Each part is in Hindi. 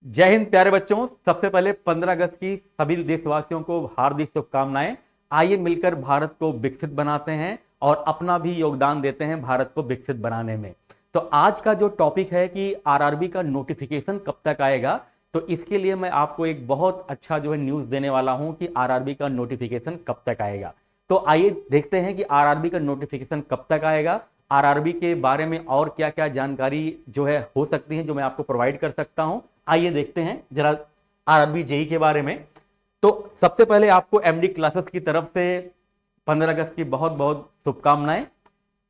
जय हिंद प्यारे बच्चों। सबसे पहले 15 अगस्त की सभी देशवासियों को हार्दिक शुभकामनाएं। आइए मिलकर भारत को विकसित बनाते हैं और अपना भी योगदान देते हैं भारत को विकसित बनाने में। तो आज का जो टॉपिक है कि आरआरबी का नोटिफिकेशन कब तक आएगा, तो इसके लिए मैं आपको एक बहुत अच्छा जो है न्यूज देने वाला हूं कि आरआरबी का नोटिफिकेशन कब तक आएगा। तो आइए देखते हैं कि आरआरबी का नोटिफिकेशन कब तक आएगा, आरआरबी के बारे में और क्या क्या जानकारी जो है हो सकती है जो मैं आपको प्रोवाइड कर सकता हूं। आइए देखते हैं जरा आरआरबी जेई के बारे में। तो सबसे पहले आपको एमडी क्लासेस की तरफ से 15 अगस्त की बहुत बहुत शुभकामनाएं।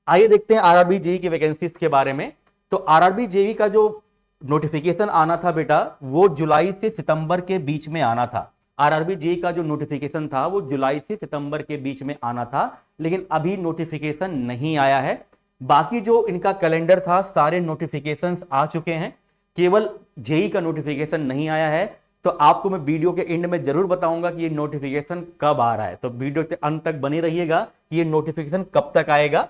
आइए देखते हैं आरआरबी जेई की वैकेंसीज के बारे में। तो आरआरबी जेई का जो नोटिफिकेशन आना था बेटा, वो जुलाई से सितंबर के बीच में आना था। आरआरबी जेई का जो नोटिफिकेशन था वो जुलाई से सितंबर के बीच में आना था, लेकिन अभी नोटिफिकेशन नहीं आया है। बाकी जो इनका कैलेंडर था सारे नोटिफिकेशंस आ चुके हैं, केवल जेई का नोटिफिकेशन नहीं आया है। तो आपको मैं वीडियो के एंड में जरूर बताऊंगा कि ये नोटिफिकेशन कब आ रहा है, तो वीडियो के अंत तक बने रहिएगा कि ये नोटिफिकेशन कब तक आएगा।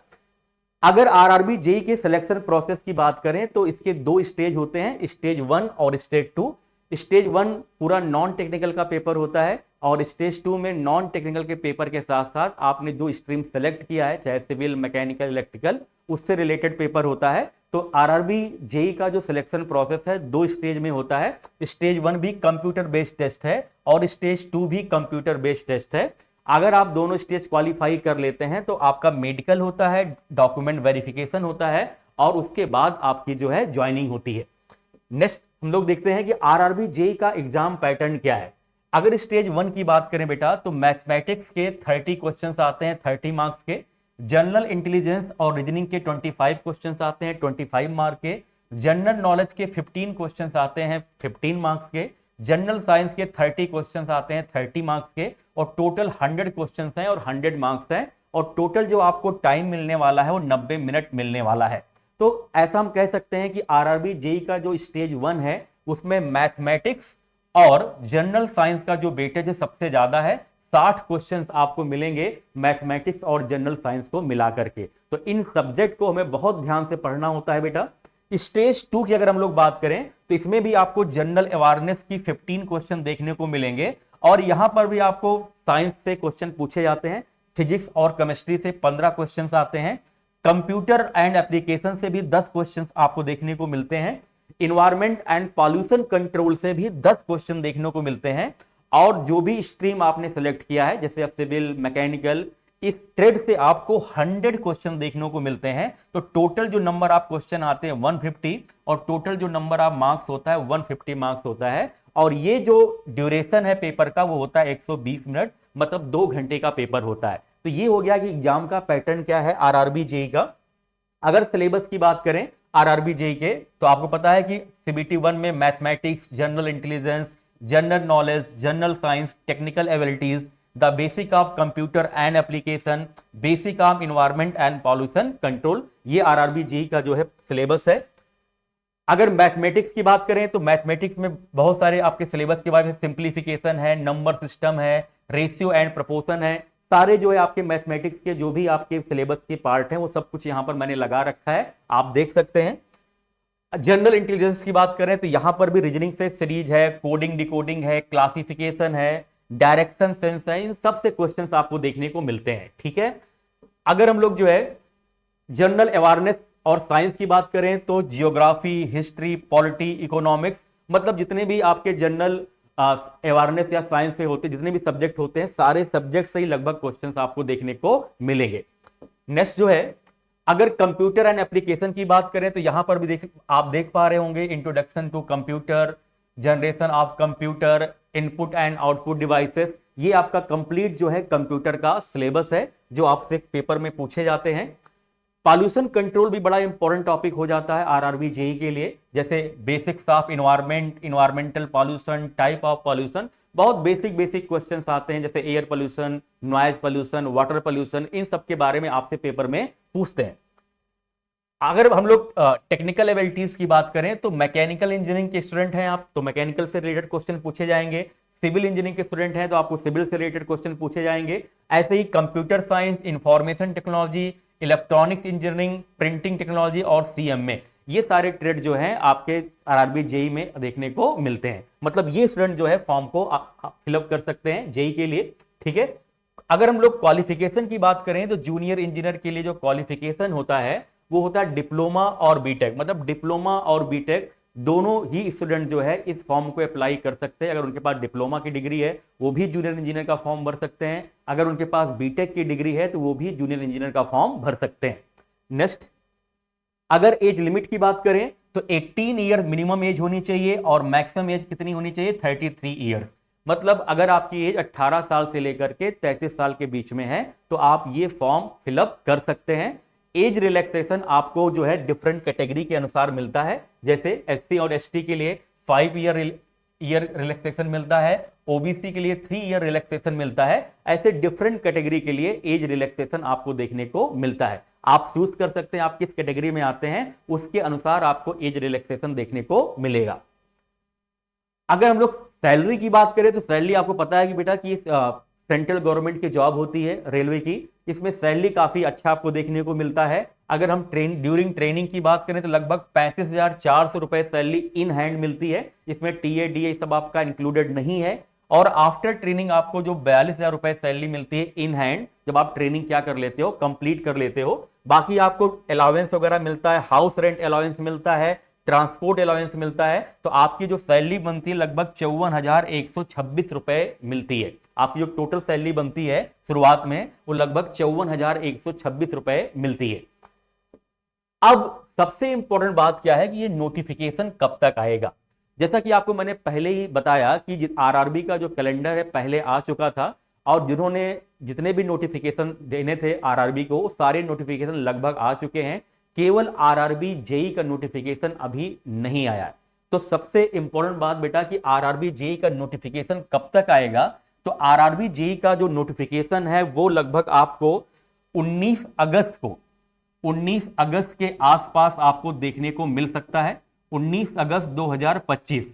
अगर आरआरबी जेई के सिलेक्शन प्रोसेस की बात करें तो इसके दो स्टेज होते हैं, स्टेज 1 और स्टेज 2। स्टेज 1 पूरा नॉन टेक्निकल का पेपर होता है और स्टेज 2 में नॉन टेक्निकल के पेपर के साथ साथ आपने जो स्ट्रीम सेलेक्ट किया है, चाहे सिविल, मैकेनिकल, इलेक्ट्रिकल, उससे रिलेटेड पेपर होता है। तो आरआरबी जेई का जो सिलेक्शन प्रोसेस है दो स्टेज में होता है। स्टेज 1 भी कंप्यूटर बेस्ड टेस्ट है और स्टेज 2 भी कंप्यूटर बेस्ड टेस्ट है। अगर आप दोनों स्टेज क्वालिफाई कर लेते हैं तो आपका मेडिकल होता है, डॉक्यूमेंट वेरिफिकेशन होता है और उसके बाद आपकी जो है ज्वाइनिंग होती है। नेक्स्ट हम लोग देखते हैं कि आरआरबी जेई का एग्जाम पैटर्न क्या है। अगर स्टेज 1 की बात करें बेटा, तो मैथमेटिक्स के 30 क्वेश्चंस आते हैं 30 मार्क्स के। जनरल इंटेलिजेंस और रीजनिंग के 25 क्वेश्चंस आते हैं 25 मार्क के। जनरल नॉलेज के 15 क्वेश्चंस आते हैं 15 मार्क्स के। जनरल साइंस के 30 क्वेश्चंस आते हैं 30 मार्क्स के और टोटल 100 क्वेश्चंस हैं और 100 मार्क्स हैं। और टोटल जो आपको टाइम मिलने वाला है वो 90 मिनट मिलने वाला है। तो ऐसा हम कह सकते हैं कि आरआरबी जेई का जो स्टेज 1 है उसमें मैथमेटिक्स और जनरल साइंस का जो वेटेज है सबसे ज्यादा है। 60 क्वेश्चंस आपको मिलेंगे मैथमेटिक्स और जनरल साइंस को मिलाकर के। तो इन सब्जेक्ट को हमें बहुत ध्यान से पढ़ना होता है बेटा। स्टेज 2 की अगर हम लोग बात करें तो इसमें भी आपको जनरल अवेयरनेस की 15 क्वेश्चन देखने को मिलेंगे और यहां पर भी आपको साइंस से क्वेश्चन पूछे जाते हैं। फिजिक्स और केमिस्ट्री से 15 क्वेश्चन आते हैं। कंप्यूटर एंड एप्लीकेशन से भी 10 क्वेश्चन आपको देखने को मिलते हैं। इन्वायरमेंट एंड पॉल्यूशन कंट्रोल से भी 10 क्वेश्चन देखने को मिलते हैं। और जो भी स्ट्रीम आपने सेलेक्ट किया है, जैसे सिविल, मैकेनिकल, इस ट्रेड से आपको 100 क्वेश्चन देखने को मिलते हैं। तो टोटल जो नंबर आप क्वेश्चन आते हैं 150 और टोटल जो नंबर आप मार्क्स होता है 150 मार्क्स होता है। और ये जो ड्यूरेशन है पेपर का वो होता है 120 मिनट, मतलब 2 घंटे का पेपर होता है। तो ये हो गया कि एग्जाम का पैटर्न क्या है आरआरबी जेई का। अगर सिलेबस की बात करें आरआरबी जेई के, तो आपको पता है कि सीबीटी 1 में mathematics, general intelligence, general knowledge, general science, technical abilities, the basic of computer and application, basic of environment and pollution control, ये आरआरबी जेई का जो है सिलेबस है। अगर मैथमेटिक्स की बात करें तो मैथमेटिक्स में बहुत सारे आपके सिलेबस के बारे में सिंप्लीफिकेशन है, नंबर सिस्टम है, रेशियो एंड प्रोपोर्शन है। सारे जो है आपके मैथमेटिक्स के जो भी आपके सिलेबस के पार्ट हैं वो सब कुछ यहां पर मैंने लगा रखा है, आप देख सकते हैं। जनरल इंटेलिजेंस की बात करें तो यहां पर भी रीजनिंग से सीरीज है, कोडिंग डिकोडिंग है, क्लासिफिकेशन है, डायरेक्शन सेंस है, इन सबसे क्वेश्चंस आपको देखने को मिलते हैं। ठीक है। अगर हम लोग जो है जनरल अवेयरनेस और साइंस की बात करें तो जियोग्राफी, हिस्ट्री, पॉलिटी, इकोनॉमिक्स, मतलब जितने भी आपके जनरल अवेयरनेस या साइंस से होते जितने भी सब्जेक्ट होते हैं सारे सब्जेक्ट से ही लगभग क्वेश्चंस आपको देखने को मिलेंगे। नेक्स्ट जो है अगर कंप्यूटर एंड एप्लीकेशन की बात करें तो यहां पर भी आप देख पा रहे होंगे introduction to computer, generation of computer, input and output devices, ये आपका कंप्लीट जो है कंप्यूटर का सिलेबस है जो आपसे पेपर में पूछे जाते हैं। पॉल्यूशन कंट्रोल भी बड़ा इंपॉर्टेंट टॉपिक हो जाता है आरआरबी जेई के लिए, जैसे basics of environment, environmental pollution, type of pollution, बहुत बेसिक बेसिक क्वेश्चंस आते हैं जैसे air pollution, noise pollution, water pollution, इन सब के बारे में आपसे पेपर में पूछते हैं। अगर हम लोग टेक्निकल एबिलिटीज की बात करें तो मैकेनिकल इंजीनियरिंग के स्टूडेंट हैं आप तो मैकेनिकल से रिलेटेड क्वेश्चन पूछे जाएंगे। सिविल इंजीनियरिंग के स्टूडेंट हैं तो आपको सिविल से रिलेटेड क्वेश्चन पूछे जाएंगे। ऐसे ही computer science, information technology, electronics engineering, printing technology और सीएमए, ये सारे ट्रेड जो हैं आपके आरआरबी जेई में देखने को मिलते हैं। मतलब ये स्टूडेंट जो है फॉर्म को फिलअप कर सकते हैं जेई के लिए, ठीक है। अगर हम लोग क्वालिफिकेशन की बात करें तो जूनियर इंजीनियर के लिए जो क्वालिफिकेशन होता है वो होता है डिप्लोमा और बीटेक। मतलब डिप्लोमा और बीटेक दोनों ही स्टूडेंट जो है इस फॉर्म को अप्लाई कर सकते हैं। अगर उनके पास डिप्लोमा की डिग्री है वो भी जूनियर इंजीनियर का फॉर्म भर सकते हैं, अगर उनके पास बीटेक की डिग्री है तो वो भी जूनियर इंजीनियर का फॉर्म भर सकते हैं। नेक्स्ट, अगर एज लिमिट की बात करें तो 18 ईयर मिनिमम एज होनी चाहिए और मैक्सिमम एज कितनी होनी चाहिए, 33 ईयर। मतलब अगर आपकी एज 18 साल से लेकर के 33 साल के बीच में है तो आप ये फॉर्म फिलअप कर सकते हैं। एज रिलैक्सेशन आपको जो है डिफरेंट कैटेगरी के अनुसार मिलता है, जैसे एससी और एसटी के लिए 5 ईयर रिलैक्सेशन मिलता है, ओबीसी के लिए 3 ईयर रिलैक्सेशन मिलता है। ऐसे डिफरेंट कैटेगरी के लिए एज रिलैक्सेशन आपको देखने को मिलता है। आप चूज कर सकते हैं आप किस कैटेगरी में आते हैं, उसके अनुसार आपको एज रिलैक्सेशन देखने को मिलेगा। अगर हम लोग सैलरी की बात करें तो सैलरी आपको पता है कि बेटा कि सेंट्रल गवर्नमेंट की जॉब होती है रेलवे की, इसमें सैलरी काफी अच्छा आपको देखने को मिलता है। अगर हम ड्यूरिंग ट्रेनिंग की बात करें तो लगभग 35,400 रुपए सैलरी इन हैंड मिलती है, इसमें टीए डीए सब आपका इंक्लूडेड नहीं है। और आफ्टर ट्रेनिंग आपको जो 42,000 रुपए सैलरी मिलती है इन हैंड, जब आप ट्रेनिंग क्या कर लेते हो, कंप्लीट कर लेते हो। बाकी आपको अलाउंस वगैरह मिलता है, हाउस रेंट अलाउंस मिलता है, ट्रांसपोर्ट अलाउंस मिलता है, तो आपकी जो सैलरी बनती है लगभग 54,126 रुपए मिलती है। आपकी जो टोटल सैलरी बनती है शुरुआत में वो लगभग 54,126 रुपए मिलती है। अब सबसे इंपॉर्टेंट बात क्या है कि ये नोटिफिकेशन कब तक आएगा। जैसा कि आपको मैंने पहले ही बताया कि आरआरबी का जो कैलेंडर है पहले आ चुका था और जिन्होंने जितने भी नोटिफिकेशन देने थे आरआरबी को सारे नोटिफिकेशन लगभग आ चुके हैं, केवल आरआरबी जेई का नोटिफिकेशन अभी नहीं आया है। तो सबसे इंपॉर्टेंट बात बेटा कि आरआरबी जेई का नोटिफिकेशन कब तक आएगा, तो आरआरबी जेई का जो नोटिफिकेशन है वो लगभग आपको 19 अगस्त के आसपास आपको देखने को मिल सकता है। 19 अगस्त 2025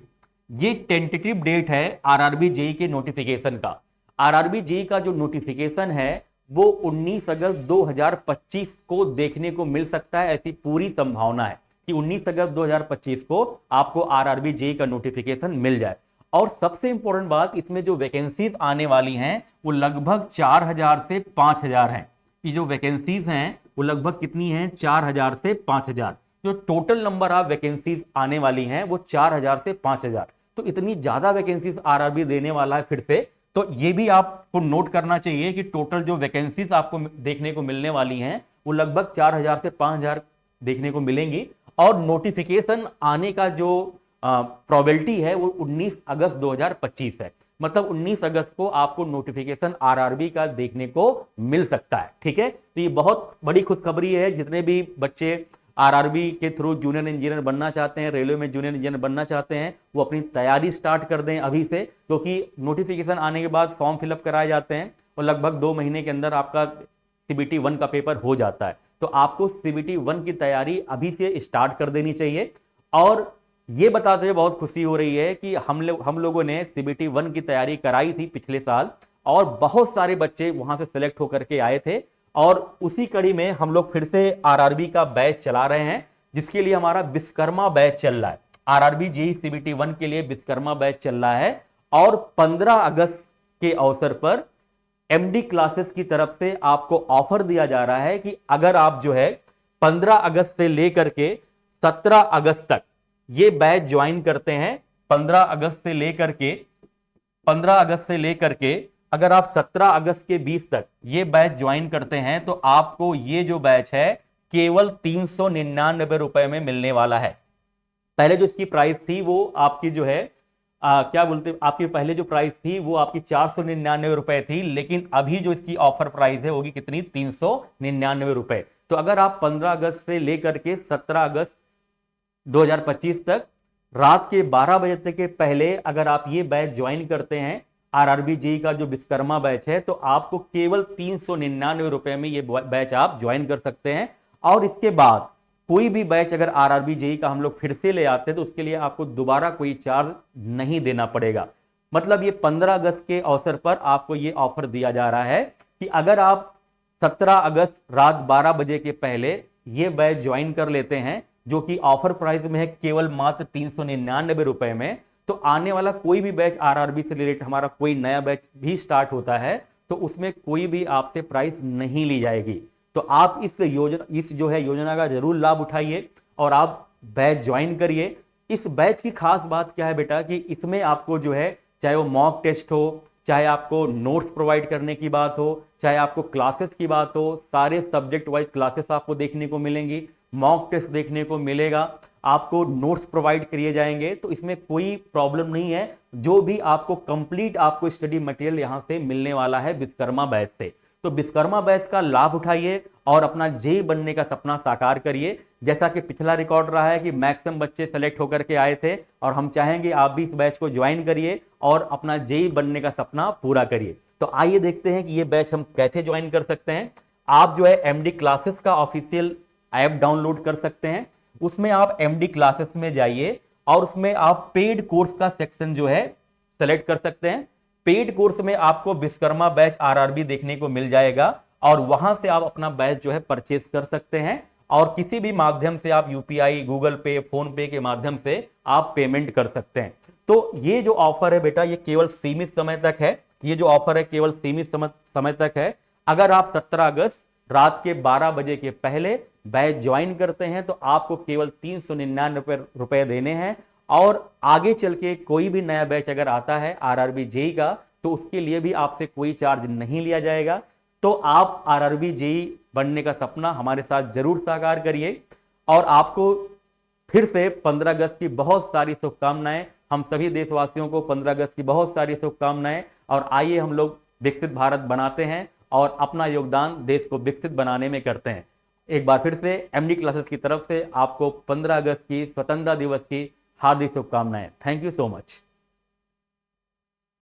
ये टेंटेटिव डेट है आरआरबी जेई के नोटिफिकेशन का। आरआरबी जेई का जो नोटिफिकेशन है वो 19 अगस्त 2025 को देखने को मिल सकता है। ऐसी पूरी संभावना है कि 19 अगस्त 2025 को आपको आरआरबी जेई का नोटिफिकेशन मिल जाए। और सबसे इंपॉर्टेंट बात, इसमें जो वैकेंसीज आने वाली हैं वो लगभग 4,000 से 5,000 हैं। ये जो वैकेंसीज हैं वो लगभग कितनी हैं, 4,000 से 5,000। जो टोटल नंबर ऑफ वैकेंसीज आने वाली हैं वो 4,000 से 5,000। तो इतनी ज्यादा वैकेंसीज आरआरबी देने वाला है फिर से। तो ये भी आपको नोट करना चाहिए कि टोटल जो वैकेंसीज आपको देखने को मिलने वाली हैं वो लगभग 4,000 से 5,000 देखने को मिलेंगी। और नोटिफिकेशन आने का जो प्रोबेबिलिटी है वो 19 अगस्त 2025 है। मतलब 19 अगस्त को आपको नोटिफिकेशन आरआरबी का देखने को मिल सकता है, ठीक है। तो ये बहुत बड़ी खुशखबरी है। जितने भी बच्चे आरआरबी के थ्रू जूनियर इंजीनियर बनना चाहते हैं, रेलवे में जूनियर इंजीनियर बनना चाहते हैं, वो अपनी तैयारी स्टार्ट कर दें अभी से, क्योंकि नोटिफिकेशन आने के बाद फॉर्म फिलअप कराए जाते हैं और लगभग 2 महीने के अंदर आपका सीबीटी 1 का पेपर हो जाता है। तो आपको सीबीटी 1 की तैयारी अभी से स्टार्ट कर देनी चाहिए। और ये बताते हुए बहुत खुशी हो रही है कि हम लोगों ने सीबीटी 1 की तैयारी कराई थी पिछले साल और बहुत सारे बच्चे वहां से सिलेक्ट होकर के आए थे। और उसी कड़ी में हम लोग फिर से आरआरबी का बैच चला रहे हैं, जिसके लिए हमारा विश्वकर्मा बैच चल रहा है। आरआरबी जेई सीबीटी 1 के लिए विश्वकर्मा बैच चल रहा है। और 15 अगस्त के अवसर पर एमडी क्लासेस की तरफ से आपको ऑफर दिया जा रहा है कि अगर आप जो है 15 अगस्त से लेकर के 17 अगस्त तक ये बैच ज्वाइन करते हैं, 15 अगस्त से लेकर के अगर आप 17 अगस्त के 20 तक ये बैच ज्वाइन करते हैं तो आपको ये जो बैच है केवल 399 रुपए में मिलने वाला है। पहले जो इसकी प्राइस थी वो आपकी जो है क्या बोलते, आपकी पहले जो प्राइस थी वो आपकी 499 रुपए थी, लेकिन अभी जो इसकी ऑफर प्राइस है होगी कितनी, 399 रुपए। तो अगर आप 15 अगस्त से लेकर के 17 अगस्त 2025 तक रात के 12 बजे तक के पहले अगर आप ये बैच ज्वाइन करते हैं आरआरबी जेई का जो विश्वकर्मा बैच है, तो आपको केवल 399 रुपए में ये बैच आप ज्वाइन कर सकते हैं। और इसके बाद कोई भी बैच अगर आरआरबी जेई का हम लोग फिर से ले आते हैं तो उसके लिए आपको दोबारा कोई चार्ज नहीं देना पड़ेगा। मतलब ये 15 अगस्त के अवसर पर आपको ये ऑफर दिया जा रहा है कि अगर आप 17 अगस्त रात 12 बजे के पहले ये बैच ज्वाइन कर लेते हैं जो कि ऑफर प्राइस में है केवल मात्र 399 रुपए में। तो आने वाला कोई भी बैच आरआरबी से रिलेटेड हमारा कोई नया बैच भी स्टार्ट होता है तो उसमें कोई भी आपसे प्राइस नहीं ली जाएगी। तो आप इस जो है योजना का जरूर लाभ उठाइए और आप बैच ज्वाइन करिए। इस बैच की खास बात क्या है बेटा कि इसमें आपको जो है चाहे वो मॉक टेस्ट हो, चाहे आपको नोट्स प्रोवाइड करने की बात हो, चाहे आपको क्लासेस की बात हो, सारे सब्जेक्ट वाइज क्लासेस आपको देखने को मिलेंगी, मॉक टेस्ट देखने को मिलेगा, आपको नोट्स प्रोवाइड किए जाएंगे। तो इसमें कोई प्रॉब्लम नहीं है, जो भी आपको कंप्लीट आपको स्टडी मटेरियल यहां से मिलने वाला है विश्वकर्मा बैच से। तो विश्वकर्मा बैच का लाभ उठाइए और अपना जेई बनने का सपना साकार करिए। जैसा कि पिछला रिकॉर्ड रहा है कि मैक्सिमम बच्चे सेलेक्ट होकर के आए थे और हम चाहेंगे आप भी इस बैच को ज्वाइन करिए और अपना जेई बनने का सपना पूरा करिए। तो आइए देखते हैं कि ये बैच हम कैसे ज्वाइन कर सकते हैं। आप जो है एमडी क्लासेस का ऑफिशियल ऐप डाउनलोड कर सकते हैं। उसमें आप एमडी क्लासेस में जाइए और उसमें आप पेड कोर्स का सेक्शन जो है सेलेक्ट कर सकते हैं। पेड कोर्स में आपको विश्वकर्मा बैच आरआरबी देखने को मिल जाएगा और वहां से आप अपना बैच जो है परचेस कर सकते हैं और किसी भी माध्यम से आप यूपीआई, गूगल पे, फोन पे के माध्यम से आप पेमेंट कर सकते हैं। तो ये जो ऑफर है बेटा ये केवल सीमित समय तक है। ये जो ऑफर है केवल सीमित समय तक है। अगर आप 17 अगस्त रात के 12 बजे के पहले बैच ज्वाइन करते हैं तो आपको केवल 399 रुपए देने हैं और आगे चल के कोई भी नया बैच अगर आता है आरआरबी जेई का तो उसके लिए भी आपसे कोई चार्ज नहीं लिया जाएगा। तो आप आरआरबी जेई बनने का सपना हमारे साथ जरूर साकार करिए और आपको फिर से 15 अगस्त की बहुत सारी शुभकामनाएं। हम सभी देशवासियों को 15 अगस्त की बहुत सारी शुभकामनाएं और आइए हम लोग विकसित भारत बनाते हैं और अपना योगदान देश को विकसित बनाने में करते हैं। एक बार फिर से एमडी क्लासेस की तरफ से आपको 15 अगस्त की स्वतंत्रता दिवस की हार्दिक शुभकामनाएं। Thank you so much.